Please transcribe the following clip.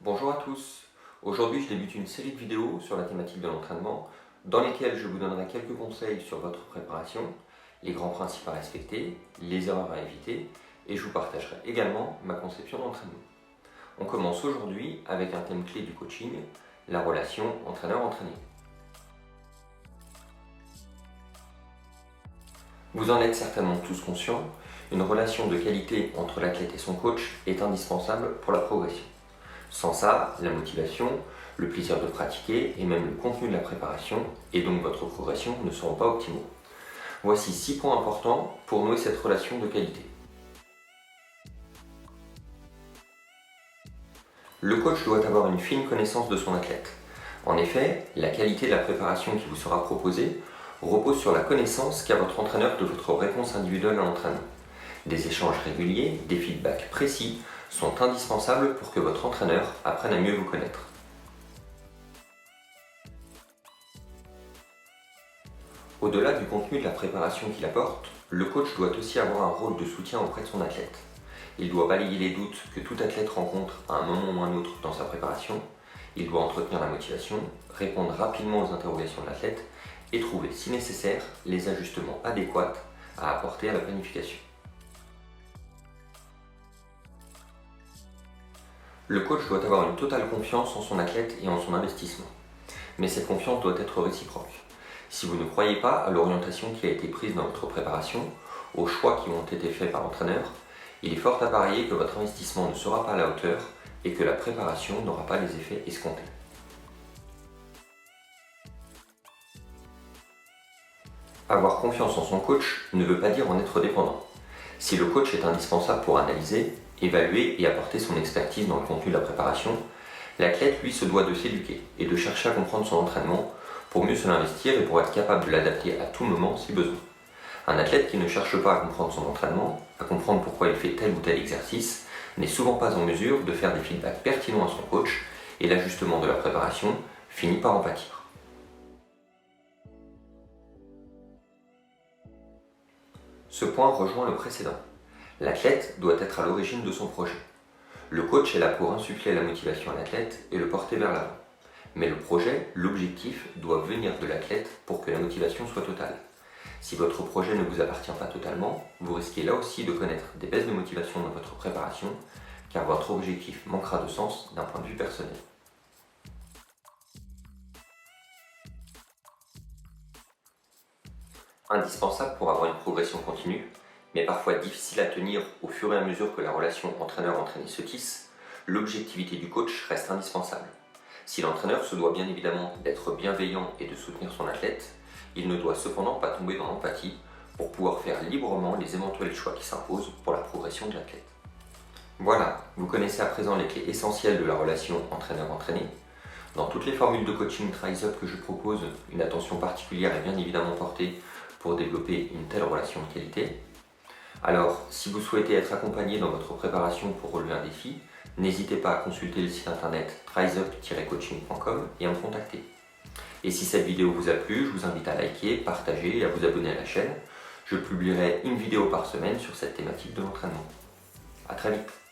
Bonjour à tous, aujourd'hui je débute une série de vidéos sur la thématique de l'entraînement dans lesquelles je vous donnerai quelques conseils sur votre préparation, les grands principes à respecter, les erreurs à éviter et je vous partagerai également ma conception d'entraînement. On commence aujourd'hui avec un thème clé du coaching, la relation entraîneur-entraîné. Vous en êtes certainement tous conscients, une relation de qualité entre l'athlète et son coach est indispensable pour la progression. Sans ça, la motivation, le plaisir de pratiquer et même le contenu de la préparation et donc votre progression ne seront pas optimaux. Voici 6 points importants pour nouer cette relation de qualité. Le coach doit avoir une fine connaissance de son athlète. En effet, la qualité de la préparation qui vous sera proposée repose sur la connaissance qu'a votre entraîneur de votre réponse individuelle à l'entraînement. Des échanges réguliers, des feedbacks précis sont indispensables pour que votre entraîneur apprenne à mieux vous connaître. Au-delà du contenu de la préparation qu'il apporte, le coach doit aussi avoir un rôle de soutien auprès de son athlète. Il doit balayer les doutes que tout athlète rencontre à un moment ou un autre dans sa préparation, il doit entretenir la motivation, répondre rapidement aux interrogations de l'athlète et trouver, si nécessaire, les ajustements adéquats à apporter à la planification. Le coach doit avoir une totale confiance en son athlète et en son investissement. Mais cette confiance doit être réciproque. Si vous ne croyez pas à l'orientation qui a été prise dans votre préparation, aux choix qui ont été faits par l'entraîneur, il est fort à parier que votre investissement ne sera pas à la hauteur et que la préparation n'aura pas les effets escomptés. Avoir confiance en son coach ne veut pas dire en être dépendant. Si le coach est indispensable pour analyser, évaluer et apporter son expertise dans le contenu de la préparation, l'athlète lui se doit de s'éduquer et de chercher à comprendre son entraînement pour mieux se l'investir et pour être capable de l'adapter à tout moment si besoin. Un athlète qui ne cherche pas à comprendre son entraînement, à comprendre pourquoi il fait tel ou tel exercice, n'est souvent pas en mesure de faire des feedbacks pertinents à son coach et l'ajustement de la préparation finit par en pâtir. Ce point rejoint le précédent. L'athlète doit être à l'origine de son projet. Le coach est là pour insuffler la motivation à l'athlète et le porter vers l'avant. Mais le projet, l'objectif, doit venir de l'athlète pour que la motivation soit totale. Si votre projet ne vous appartient pas totalement, vous risquez là aussi de connaître des baisses de motivation dans votre préparation, car votre objectif manquera de sens d'un point de vue personnel. Indispensable pour avoir une progression continue, mais parfois difficile à tenir au fur et à mesure que la relation entraîneur-entraîné se tisse, l'objectivité du coach reste indispensable. Si l'entraîneur se doit bien évidemment d'être bienveillant et de soutenir son athlète, il ne doit cependant pas tomber dans l'empathie pour pouvoir faire librement les éventuels choix qui s'imposent pour la progression de l'athlète. Voilà, vous connaissez à présent les clés essentielles de la relation entraîneur-entraîné. Dans toutes les formules de coaching Trise-Up que je propose, une attention particulière est bien évidemment portée pour développer une telle relation de qualité. Alors, si vous souhaitez être accompagné dans votre préparation pour relever un défi, n'hésitez pas à consulter le site internet triseup-coaching.com et à me contacter. Et si cette vidéo vous a plu, je vous invite à liker, partager et à vous abonner à la chaîne. Je publierai une vidéo par semaine sur cette thématique de l'entraînement. A très vite.